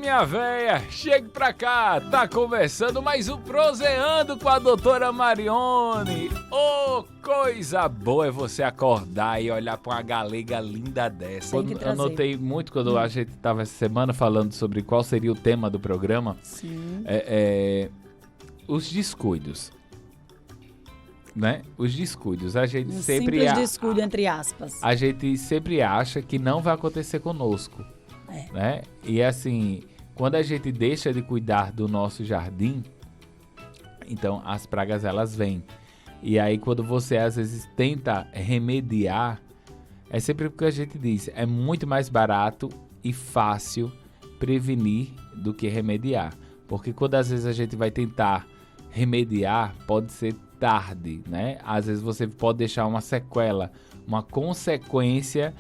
minha véia, chegue pra cá, tá começando mais um Proseando com a doutora Marione. Coisa boa é você acordar e olhar pra uma galega linda dessa. Eu notei muito quando a gente tava essa semana falando sobre qual seria o tema do programa. Sim. Os descuidos. Né? Os descuidos, a gente sempre simples descuido, entre aspas. A gente sempre acha que não vai acontecer conosco, né? E assim, quando a gente deixa de cuidar do nosso jardim, então as pragas elas vêm. E aí quando você às vezes tenta remediar, é sempre o que a gente diz, é muito mais barato e fácil prevenir do que remediar. Porque quando às vezes a gente vai tentar remediar, pode ser tarde, né? Às vezes você pode deixar uma sequela, uma consequência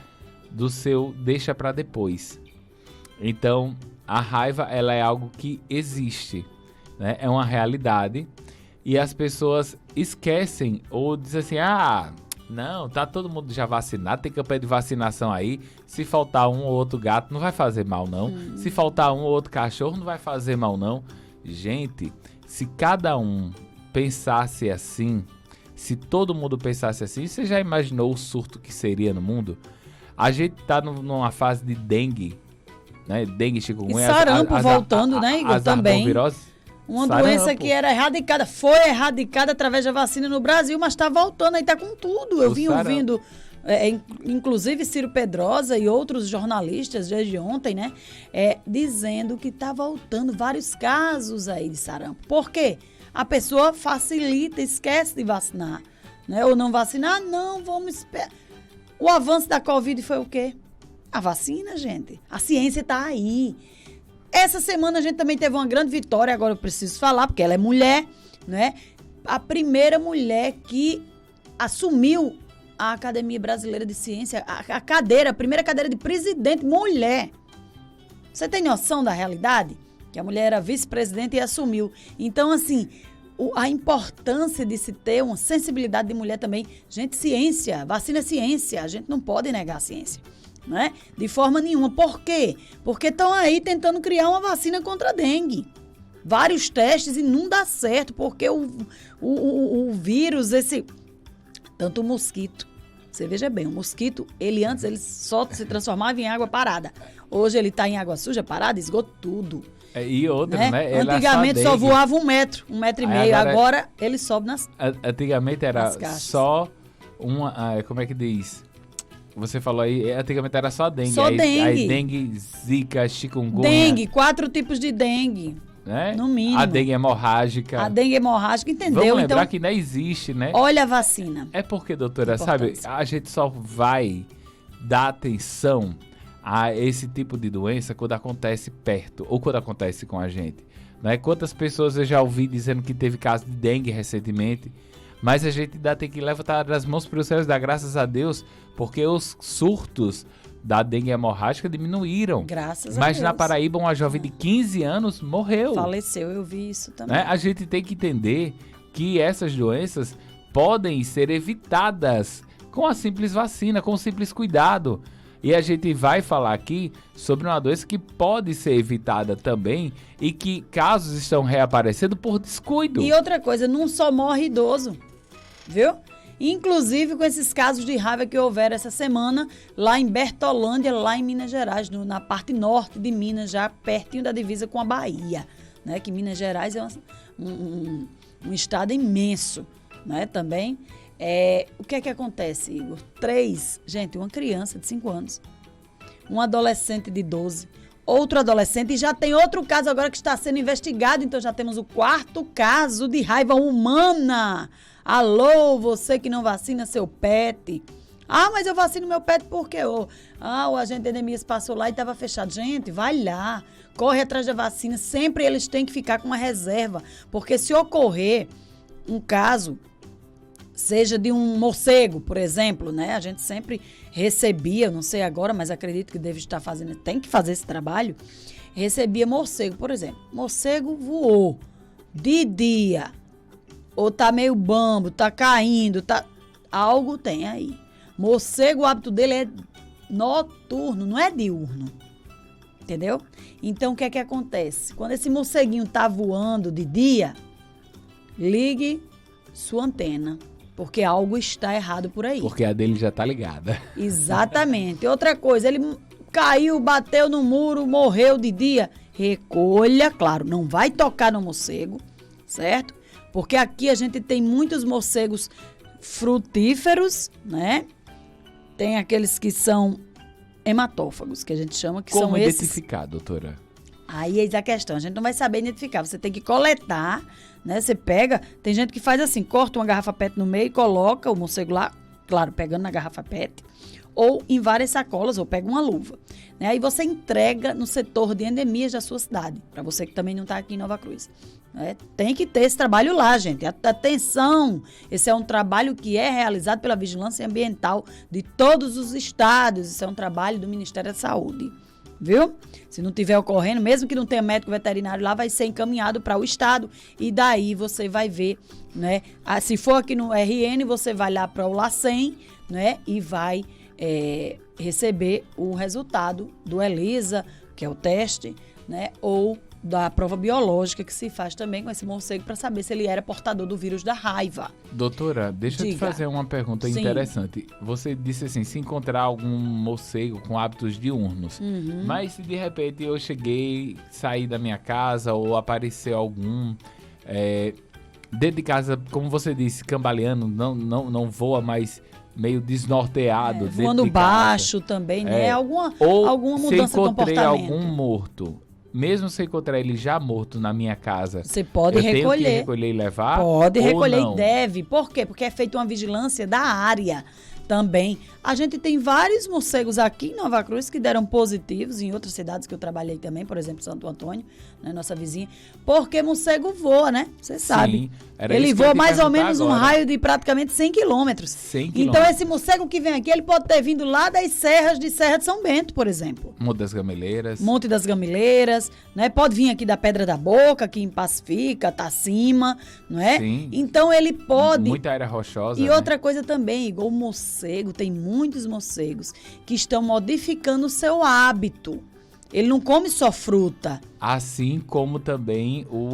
do seu deixa para depois. Então, a raiva, ela é algo que existe, né? É uma realidade e as pessoas esquecem ou dizem assim, não, tá todo mundo já vacinado, tem campanha de vacinação aí, se faltar um ou outro gato não vai fazer mal não, se faltar um ou outro cachorro não vai fazer mal não. Gente, se cada um pensasse assim, se todo mundo pensasse assim, você já imaginou o surto que seria no mundo? A gente tá numa fase de dengue, né? Dengue, chikungunya, e sarampo voltando, né, Igor? Também. Uma doença que era erradicada, foi erradicada através da vacina no Brasil, mas tá voltando aí, tá com tudo. Eu vim ouvindo, inclusive Ciro Pedrosa e outros jornalistas desde ontem, né, dizendo que tá voltando vários casos aí de sarampo. Por quê? A pessoa facilita, esquece de vacinar, né? Ou não vacinar, não, vamos esperar. O avanço da Covid foi o quê? A vacina, gente. A ciência está aí. Essa semana a gente também teve uma grande vitória, agora eu preciso falar, porque ela é mulher, né? A primeira mulher que assumiu a Academia Brasileira de Ciência, a primeira cadeira de presidente, mulher. Você tem noção da realidade? Que a mulher era vice-presidente e assumiu. Então, assim, a importância de se ter uma sensibilidade de mulher também. Gente, ciência, vacina é ciência, a gente não pode negar a ciência, né? De forma nenhuma. Por quê? Porque estão aí tentando criar uma vacina contra a dengue. Vários testes e não dá certo, porque o vírus, tanto o mosquito, você veja bem, o mosquito, ele só se transformava em água parada. Hoje ele está em água suja, parada, esgoto tudo. E outra, né? Antigamente só voava 1 metro, 1,5 metro. Agora ele sobe nas. Antigamente era só uma. Como é que diz? Você falou aí, antigamente era só dengue. Só dengue. Aí dengue, zika, chikungunya. Dengue, 4 tipos de dengue. Né? No mínimo. A dengue hemorrágica. Entendeu? Vamos lembrar então, que ainda existe, né? Olha a vacina. É porque, doutora, sabe, a gente só vai dar atenção a esse tipo de doença quando acontece perto ou quando acontece com a gente, né? Quantas pessoas eu já ouvi dizendo que teve caso de dengue recentemente, mas a gente ainda tem que levantar as mãos para os céus e dar graças a Deus, porque os surtos da dengue hemorrágica diminuíram. Graças a Deus. Mas na Paraíba, uma jovem de 15 anos morreu. Faleceu, eu vi isso também. Né? A gente tem que entender que essas doenças podem ser evitadas com a simples vacina, com o simples cuidado. E a gente vai falar aqui sobre uma doença que pode ser evitada também e que casos estão reaparecendo por descuido. E outra coisa, não só morre idoso, viu? Inclusive com esses casos de raiva que houveram essa semana lá em Bertolândia, lá em Minas Gerais, na parte norte de Minas, já pertinho da divisa com a Bahia, né? Que Minas Gerais é um estado imenso, né? Também. O que é que acontece, Igor? 3, gente, uma criança de 5 anos, um adolescente de 12, outro adolescente, e já tem outro caso agora que está sendo investigado, então já temos o 4º caso de raiva humana. Alô, você que não vacina seu pet. Mas eu vacino meu pet porque o agente de endemias passou lá e estava fechado. Gente, vai lá, corre atrás da vacina, sempre eles têm que ficar com uma reserva, porque se ocorrer um caso, seja de um morcego, por exemplo, né? A gente sempre recebia, não sei agora, mas acredito que deve estar fazendo, tem que fazer esse trabalho, recebia morcego, por exemplo. Morcego voou de dia, ou tá meio bambo, tá caindo, algo tem aí. Morcego, o hábito dele é noturno, não é diurno. Entendeu? Então, o que é que acontece? Quando esse morceguinho tá voando de dia, ligue sua antena, porque algo está errado por aí. Porque a dele já tá ligada. Exatamente. Outra coisa, ele caiu, bateu no muro, morreu de dia. Recolha, claro, não vai tocar no morcego, certo? Porque aqui a gente tem muitos morcegos frutíferos, né? Tem aqueles que são hematófagos, que a gente chama, que Como são esses. Como identificar, doutora? Aí é a questão, a gente não vai saber identificar, você tem que coletar, né? Você pega, tem gente que faz assim, corta uma garrafa PET no meio e coloca o morcego lá, claro, pegando na garrafa PET, ou em várias sacolas, ou pega uma luva. Né? Aí você entrega no setor de endemias da sua cidade, para você que também não está aqui em Nova Cruz. Né? Tem que ter esse trabalho lá, gente. Atenção! Esse é um trabalho que é realizado pela Vigilância Ambiental de todos os estados. Isso é um trabalho do Ministério da Saúde. Viu? Se não tiver ocorrendo, mesmo que não tenha médico veterinário lá, vai ser encaminhado para o estado e daí você vai ver, né? Se for aqui no RN, você vai lá para o LACEN, né? E vai receber o resultado do ELISA, que é o teste, né? Ou da prova biológica que se faz também com esse morcego para saber se ele era portador do vírus da raiva. Doutora, deixa eu te fazer uma pergunta interessante. Você disse assim, se encontrar algum morcego com hábitos diurnos, mas se de repente eu saí da minha casa ou apareceu algum dentro de casa, como você disse, cambaleando, não voa, mas meio desnorteado. Voando baixo também, né? Alguma mudança de comportamento. Se eu encontrei algum morto, mesmo se eu encontrar ele já morto na minha casa, você pode recolher. Tenho que recolher e levar? Pode recolher não? E deve. Por quê? Porque é feita uma vigilância da área também. A gente tem vários morcegos aqui em Nova Cruz que deram positivos em outras cidades que eu trabalhei também, por exemplo, Santo Antônio, né, nossa vizinha, porque morcego voa, né? Você sabe. Ele voa mais ou menos agora. Um raio de praticamente 100 quilômetros. 100 Então, esse morcego que vem aqui, ele pode ter vindo lá das serras de Serra de São Bento, por exemplo. Monte das Gameleiras, né? Pode vir aqui da Pedra da Boca, aqui em Pacifica, Tacima, não é? Sim. Então, ele pode... Muita área rochosa, E outra coisa também, igual o morcego, tem muitos morcegos que estão modificando o seu hábito. Ele não come só fruta. Assim como também o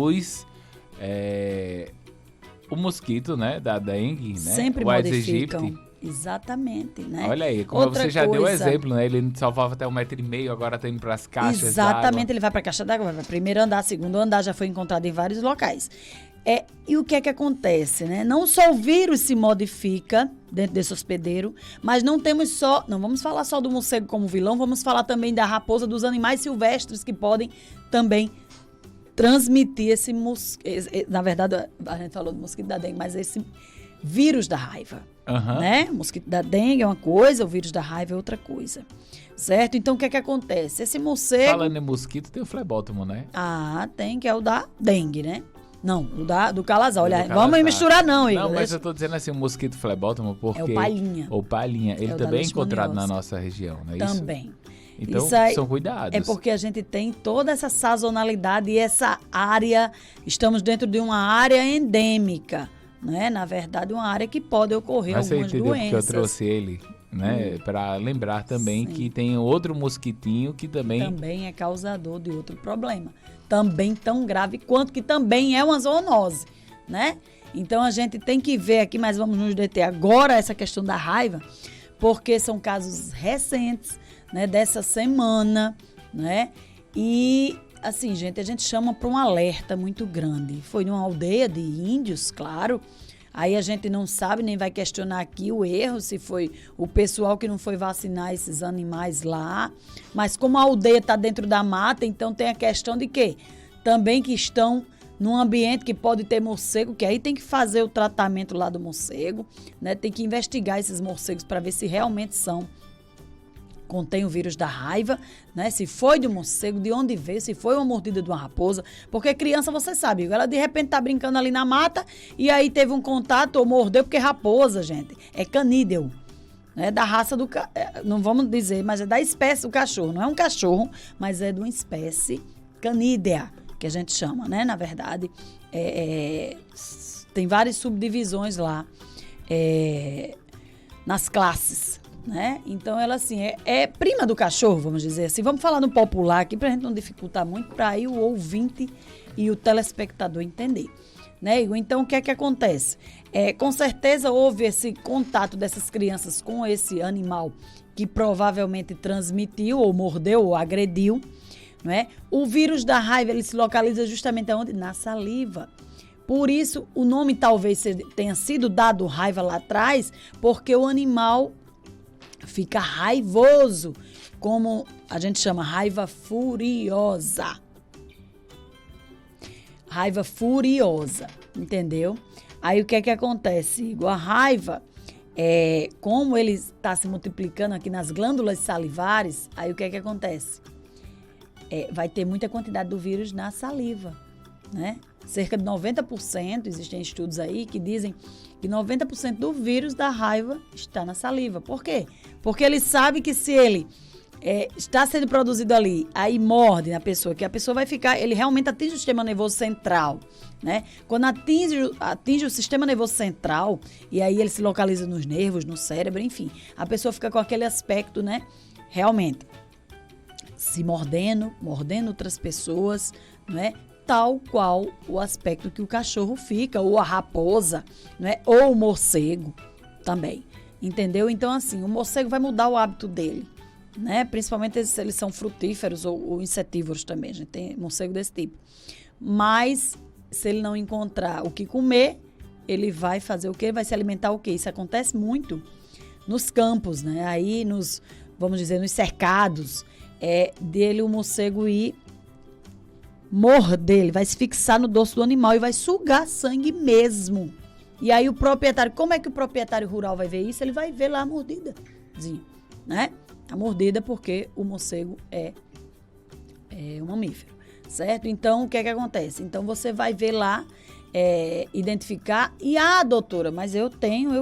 mosquito, né, da dengue, né? Sempre modificam. Exatamente, né? Olha aí, como outra você já deu o exemplo, né? Ele salvava até 1,5 m, agora tá indo para as caixas Exatamente, d'água. Ele vai para a caixa d'água, vai para o primeiro andar, segundo andar, já foi encontrado em vários locais. E o que é que acontece, né? Não só o vírus se modifica dentro desse hospedeiro, mas não vamos falar só do morcego como vilão, vamos falar também da raposa, dos animais silvestres que podem também transmitir esse na verdade, a gente falou do mosquito da dengue, mas esse vírus da raiva, né? O mosquito da dengue é uma coisa, o vírus da raiva é outra coisa, certo? Então, o que é que acontece? Esse morcego... Falando em mosquito, tem o flebótomo, né? Tem, que é o da dengue, né? Não, do calazar. Olha, vamos misturar não, Igor. Não, mas eu tô dizendo assim, o mosquito flebótomo porque... É o palhinha. O palhinha. Ele também é encontrado na nossa região, não é isso? Também. Então, são cuidados. É porque a gente tem toda essa sazonalidade e essa área, estamos dentro de uma área endêmica, né? Na verdade, uma área que pode ocorrer algumas doenças. Mas você entendeu porque eu trouxe ele, né? Para lembrar também que tem outro mosquitinho que também é causador de outro problema. Também tão grave quanto que também é uma zoonose, né? Então, a gente tem que ver aqui, mas vamos nos deter agora essa questão da raiva, porque são casos recentes, né, dessa semana, né? E, assim, gente, a gente chama para um alerta muito grande. Foi numa aldeia de índios, claro. Aí a gente não sabe, nem vai questionar aqui o erro, se foi o pessoal que não foi vacinar esses animais lá. Mas como a aldeia está dentro da mata, então tem a questão de quê? Também que estão num ambiente que pode ter morcego, que aí tem que fazer o tratamento lá do morcego, né? Tem que investigar esses morcegos para ver se realmente contém o vírus da raiva, né? Se foi de um morcego, de onde veio, se foi uma mordida de uma raposa. Porque criança, você sabe, ela de repente tá brincando ali na mata e aí teve um contato ou mordeu, porque raposa, gente, é canídeo. É da raça não vamos dizer, mas é da espécie do cachorro. Não é um cachorro, mas é de uma espécie canídea, que a gente chama, né? Na verdade, tem várias subdivisões lá nas classes, né? Então, ela, assim, é prima do cachorro, vamos dizer assim. Vamos falar no popular aqui, pra gente não dificultar muito, para aí o ouvinte e o telespectador entender, né, Igor? Então, o que é que acontece? Com certeza houve esse contato dessas crianças com esse animal que provavelmente transmitiu, ou mordeu, ou agrediu, não é? O vírus da raiva, ele se localiza justamente onde? Na saliva. Por isso, o nome talvez tenha sido dado raiva lá atrás, porque o animal fica raivoso, como a gente chama raiva furiosa. Raiva furiosa, entendeu? Aí o que é que acontece, Igor? A raiva, como ele está se multiplicando aqui nas glândulas salivares, aí o que é que acontece? Vai ter muita quantidade do vírus na saliva, né? Cerca de 90%, existem estudos aí que dizem que 90% do vírus da raiva está na saliva. Por quê? Porque ele sabe que se ele está sendo produzido ali, aí morde na pessoa, que a pessoa vai ficar, ele realmente atinge o sistema nervoso central, né? Quando atinge o sistema nervoso central, e aí ele se localiza nos nervos, no cérebro, enfim, a pessoa fica com aquele aspecto, né? Realmente, se mordendo outras pessoas, né? Tal qual o aspecto que o cachorro fica, ou a raposa, né? Ou o morcego também, entendeu? Então, assim, o morcego vai mudar o hábito dele, né? Principalmente se eles são frutíferos ou insetívoros também, a gente tem morcego desse tipo. Mas, se ele não encontrar o que comer, ele vai fazer o quê? Vai se alimentar o quê? Isso acontece muito nos campos, né? Aí, vamos dizer, nos cercados, dele o morcego ir morder, ele vai se fixar no dorso do animal e vai sugar sangue mesmo. E aí o proprietário, como é que o proprietário rural vai ver isso? Ele vai ver lá a mordidazinha, né? A mordida, porque o morcego é um mamífero, certo? Então, o que é que acontece? Então, você vai ver lá, identificar, e doutora, mas eu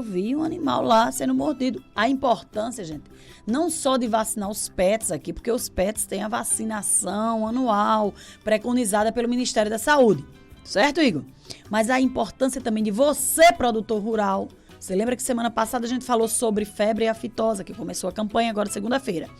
vi um animal lá sendo mordido. A importância, gente, não só de vacinar os pets aqui, porque os pets têm a vacinação anual preconizada pelo Ministério da Saúde, certo, Igor? Mas a importância também de você, produtor rural. Você lembra que semana passada a gente falou sobre febre aftosa, que começou a campanha agora segunda-feira.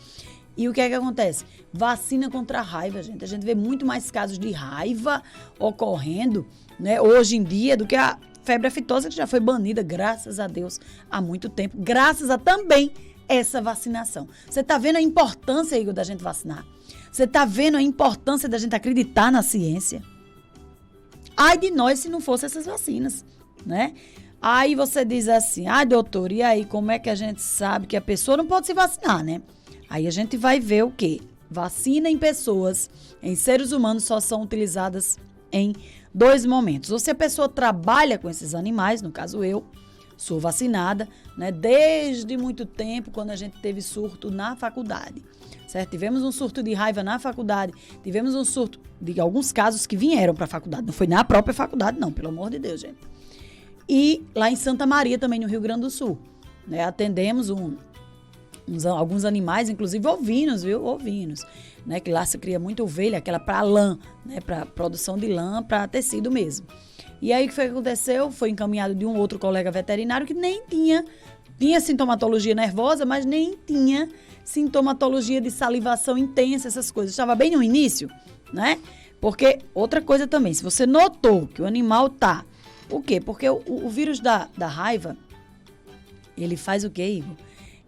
E o que é que acontece? Vacina contra a raiva, gente. A gente vê muito mais casos de raiva ocorrendo, né, hoje em dia, do que a febre aftosa, que já foi banida, graças a Deus, há muito tempo. Graças a também essa vacinação. Você está vendo a importância, Igor, da gente vacinar? Você está vendo a importância da gente acreditar na ciência? Ai de nós se não fossem essas vacinas, né? Aí você diz assim, doutor, e aí como é que a gente sabe que a pessoa não pode se vacinar, né? Aí a gente vai ver o quê? Vacina em pessoas, em seres humanos, só são utilizadas em 2 momentos. Ou se a pessoa trabalha com esses animais, no caso eu, sou vacinada, né, desde muito tempo, quando a gente teve surto na faculdade, certo? Tivemos um surto de raiva na faculdade, tivemos um surto de alguns casos que vieram para a faculdade, não foi na própria faculdade, não, pelo amor de Deus, gente. E lá em Santa Maria, também no Rio Grande do Sul, né, atendemos alguns animais, inclusive ovinos, viu? Ovinos, né, que lá se cria muita ovelha, aquela para lã, né, para produção de lã, para tecido mesmo. E aí o que foi que aconteceu? Foi encaminhado de um outro colega veterinário que nem tinha sintomatologia nervosa, mas nem tinha sintomatologia de salivação intensa, essas coisas. Estava bem no início, né? Porque, outra coisa também, se você notou que o animal tá... O quê? Porque o vírus da raiva, ele faz o quê, Igor?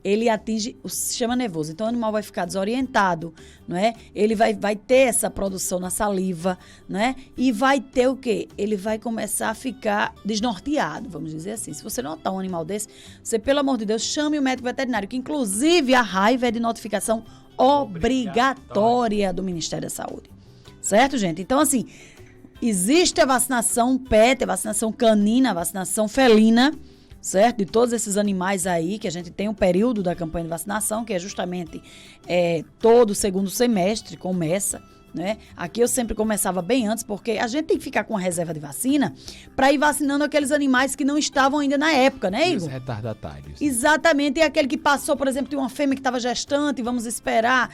Ele atinge o sistema nervoso. Então, o animal vai ficar desorientado, não é? Ele vai ter essa produção na saliva, né? E vai ter o quê? Ele vai começar a ficar desnorteado, vamos dizer assim. Se você notar um animal desse, você, pelo amor de Deus, chame o médico veterinário, que inclusive a raiva é de notificação obrigatória do Ministério da Saúde. Certo, gente? Então, assim, existe a vacinação PET, a vacinação canina, a vacinação felina, certo? De todos esses animais aí, que a gente tem um período da campanha de vacinação, que é justamente todo o segundo semestre, começa, né? Aqui eu sempre começava bem antes, porque a gente tem que ficar com a reserva de vacina para ir vacinando aqueles animais que não estavam ainda na época, né, Igor? Os retardatários. Exatamente, e aquele que passou, por exemplo, de uma fêmea que estava gestante, vamos esperar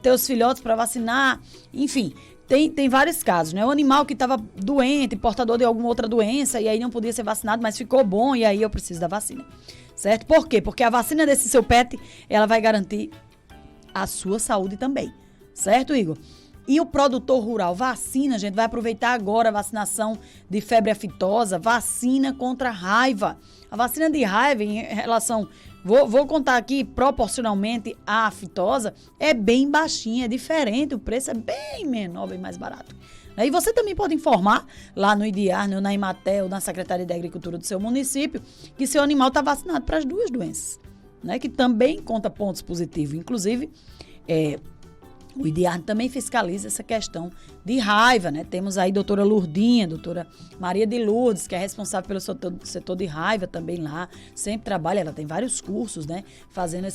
ter os filhotes para vacinar, enfim... tem vários casos, né? O animal que estava doente, portador de alguma outra doença, e aí não podia ser vacinado, mas ficou bom, e aí eu preciso da vacina. Certo? Por quê? Porque a vacina desse seu pet, ela vai garantir a sua saúde também. Certo, Igor? E o produtor rural vacina, gente, vai aproveitar agora a vacinação de febre aftosa, vacina contra a raiva. A vacina de raiva em relação, vou contar aqui, proporcionalmente à aftosa, é bem baixinha, é diferente, o preço é bem menor, bem mais barato. E você também pode informar lá no IDIAR, na Imatel, na Secretaria de Agricultura do seu município, que seu animal está vacinado para as duas doenças, né? Que também conta pontos positivos. Inclusive, o IDIAR também fiscaliza essa questão de raiva, né? Temos aí a doutora Lourdinha, doutora Maria de Lourdes, que é responsável pelo setor de raiva também lá, sempre trabalha, ela tem vários cursos, né? Fazendo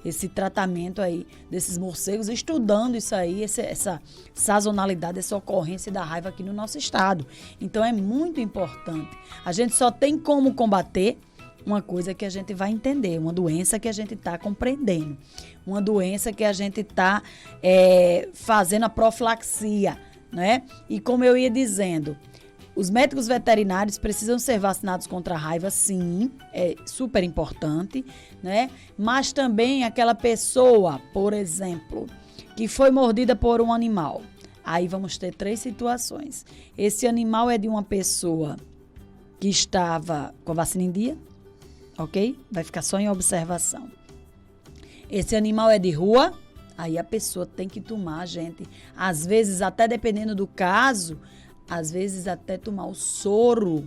esse tratamento aí desses morcegos, estudando isso aí, essa sazonalidade, essa ocorrência da raiva aqui no nosso estado. Então é muito importante. A gente só tem como combater uma coisa que a gente vai entender, uma doença que a gente está compreendendo, uma doença que a gente está fazendo a profilaxia, né? E como eu ia dizendo, os médicos veterinários precisam ser vacinados contra a raiva, sim, é super importante, né? Mas também aquela pessoa, por exemplo, que foi mordida por um animal. Aí vamos ter 3 situações. Esse animal é de uma pessoa que estava com a vacina em dia, ok? Vai ficar só em observação. Esse animal é de rua, aí a pessoa tem que tomar, gente. Às vezes, até dependendo do caso, às vezes até tomar o soro,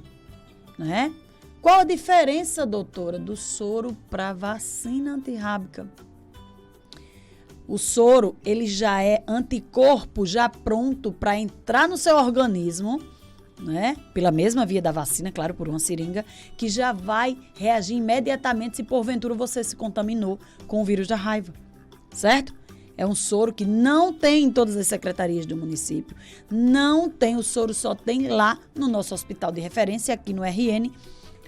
né? Qual a diferença, doutora, do soro para vacina antirrábica? O soro, ele já é anticorpo, já pronto para entrar no seu organismo, né? Pela mesma via da vacina, claro, por uma seringa, que já vai reagir imediatamente se porventura você se contaminou com o vírus da raiva, certo? É um soro que não tem em todas as secretarias do município, não tem, o soro só tem lá no nosso hospital de referência, aqui no RN,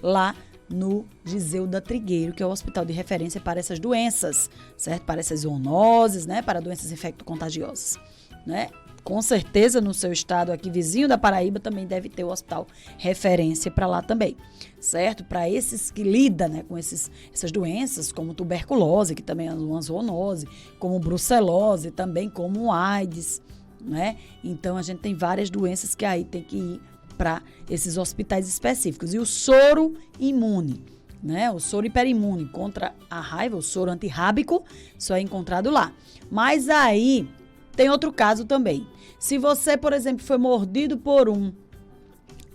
lá no Giseuda Trigueiro, que é o hospital de referência para essas doenças, certo? Para essas zoonoses, né? Para doenças infecto-contagiosas, né? Com certeza no seu estado aqui, vizinho da Paraíba, também deve ter o hospital referência para lá também, certo? Para esses que lidam, né, com essas doenças, como tuberculose, que também é uma zoonose, como brucelose, também como AIDS, né? Então, a gente tem várias doenças que aí tem que ir para esses hospitais específicos. E o soro imune, né? O soro hiperimune contra a raiva, o soro antirrábico, só é encontrado lá. Mas aí tem outro caso também. Se você, por exemplo, foi mordido por um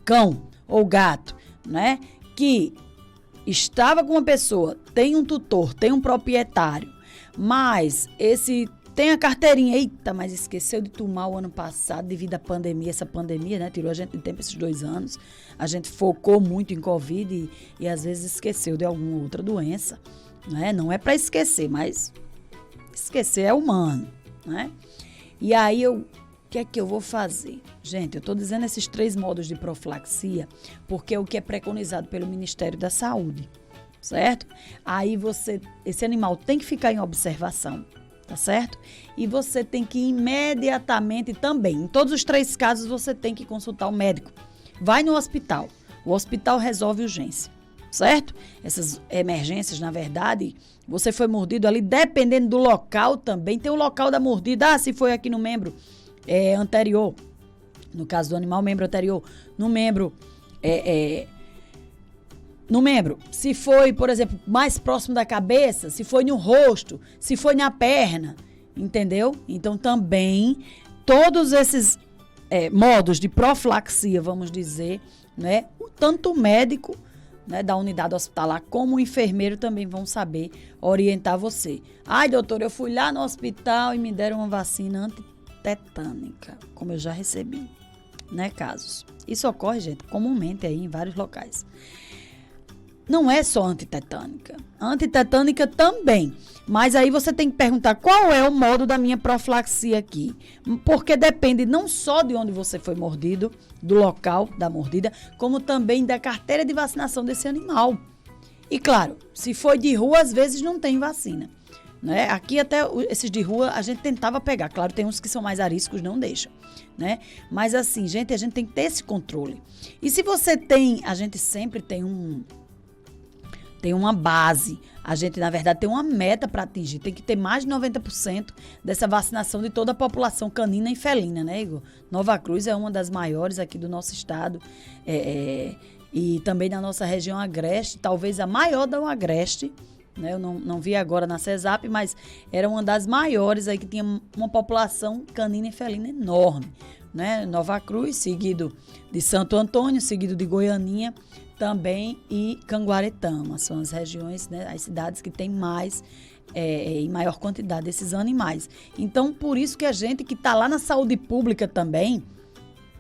cão ou gato, né, que estava com uma pessoa, tem um tutor, tem um proprietário, mas esse tem a carteirinha, eita, mas esqueceu de tomar o ano passado devido à pandemia, essa pandemia, né, tirou a gente de tempo esses 2 anos, a gente focou muito em Covid e às vezes esqueceu de alguma outra doença, né, não é para esquecer, mas esquecer é humano, né, e aí o que é que eu vou fazer? Gente, eu estou dizendo esses 3 modos de profilaxia porque é o que é preconizado pelo Ministério da Saúde, certo? Aí esse animal tem que ficar em observação, tá certo? E você tem que imediatamente também, em todos os 3 casos, você tem que consultar o médico. Vai no hospital, o hospital resolve urgência, certo? Essas emergências, na verdade, você foi mordido ali, dependendo do local também, tem o local da mordida, se foi aqui no membro anterior, no caso do animal, membro anterior, no membro, se foi, por exemplo, mais próximo da cabeça, se foi no rosto, se foi na perna, entendeu? Então também, todos esses modos de profilaxia, vamos dizer, né, tanto o médico, né, da unidade hospitalar como o enfermeiro também vão saber orientar você. Ai, doutor, eu fui lá no hospital e me deram uma vacina antitetânica, como eu já recebi, né, casos. Isso ocorre, gente, comumente aí em vários locais. Não é só antitetânica. Antitetânica também. Mas aí você tem que perguntar qual é o modo da minha profilaxia aqui. Porque depende não só de onde você foi mordido, do local da mordida, como também da carteira de vacinação desse animal. E claro, se foi de rua, às vezes não tem vacina. né? Aqui até esses de rua a gente tentava pegar. Claro, tem uns que são mais ariscos, não deixam, né? Mas assim, gente, a gente tem que ter esse controle. E se você tem, a gente sempre tem uma base. A gente, na verdade, tem uma meta para atingir. Tem que ter mais de 90% dessa vacinação de toda a população canina e felina, né, Igor? Nova Cruz é uma das maiores aqui do nosso estado. E também na nossa região agreste, talvez a maior da Agreste, né? Eu não vi agora na CESAP, mas era uma das maiores aí que tinha uma população canina e felina enorme, né? Nova Cruz, seguido de Santo Antônio, seguido de Goianinha também e Canguaretama. São as regiões, né, as cidades que têm mais em maior quantidade desses animais. Então, por isso que a gente que está lá na saúde pública também,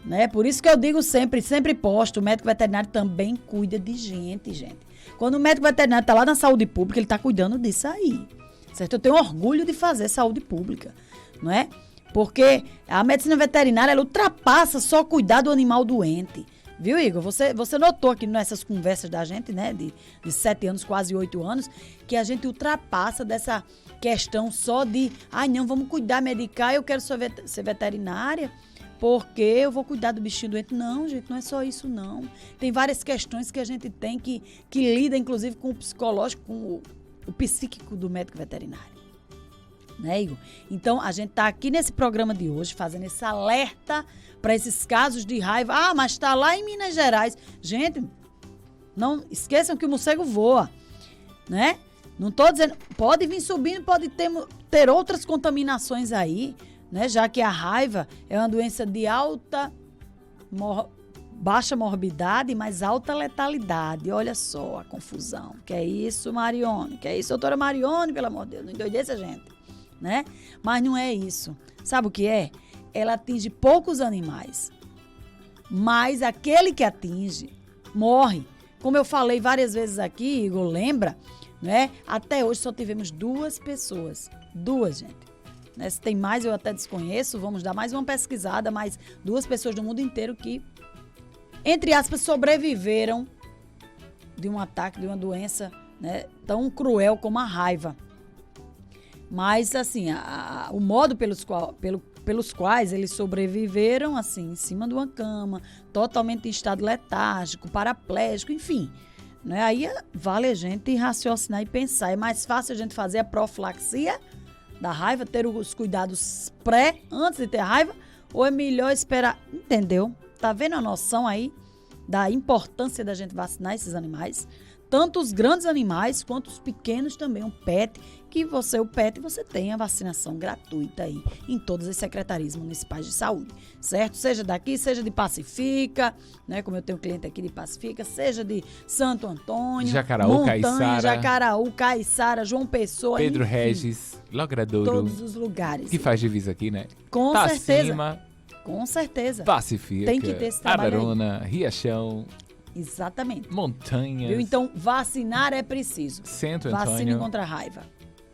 né? Por isso que eu digo sempre posto, o médico veterinário também cuida de gente. Quando o médico veterinário está lá na saúde pública, ele está cuidando disso aí, certo? Eu tenho orgulho de fazer saúde pública, não é? Porque a medicina veterinária, ela ultrapassa só cuidar do animal doente. Viu, Igor? Você notou aqui nessas conversas da gente, né, de 7 anos, quase 8 anos, que a gente ultrapassa dessa questão só de, não, vamos cuidar, medicar, eu quero ser veterinária, porque eu vou cuidar do bichinho doente. Não, gente, não é só isso, não. Tem várias questões que a gente tem que lida, inclusive, com o psicológico, com o psíquico do médico veterinário. Né, Igor? Então, a gente está aqui nesse programa de hoje, fazendo esse alerta para esses casos de raiva. Mas está lá em Minas Gerais. Gente, não esqueçam que o morcego voa, né? Não estou dizendo, pode vir subindo, pode ter outras contaminações aí, né? Já que a raiva é uma doença de baixa morbidade, mas alta letalidade. Olha só a confusão. Que é isso, Marione? Que é isso, doutora Marione, pelo amor de Deus? Não endoideça, gente, né? Mas não é isso. Sabe o que é? Ela atinge poucos animais, mas aquele que atinge morre. Como eu falei várias vezes aqui, Igor, lembra? Né? Até hoje só tivemos 2 pessoas. 2, gente. Né? Se tem mais, eu até desconheço. Vamos dar mais uma pesquisada, mas 2 pessoas do mundo inteiro que, entre aspas, sobreviveram de um ataque, de uma doença, né, tão cruel como a raiva. Mas, assim, o modo pelos quais eles sobreviveram, assim, em cima de uma cama, totalmente em estado letárgico, paraplégico, enfim. Né? Aí vale a gente raciocinar e pensar. É mais fácil a gente fazer a profilaxia da raiva, ter os cuidados antes de ter raiva, ou é melhor esperar? Entendeu? Tá vendo a noção aí da importância da gente vacinar esses animais? Tanto os grandes animais quanto os pequenos também, o PET, você tem a vacinação gratuita aí em todas as secretarias municipais de saúde, certo? Seja daqui, seja de Pacifica, né? Como eu tenho cliente aqui de Pacifica, seja de Santo Antônio, Jacaraú, Caiçara, João Pessoa, Pedro enfim, Regis, Logradouro. Todos os lugares. Que faz divisa aqui, né? Com certeza. Acima, com certeza. Pacifica, tem que ter esse trabalho Araruna, Riachão. Exatamente. Montanhas. Viu? Então, vacinar é preciso. Santo Antônio. Vacine contra a raiva.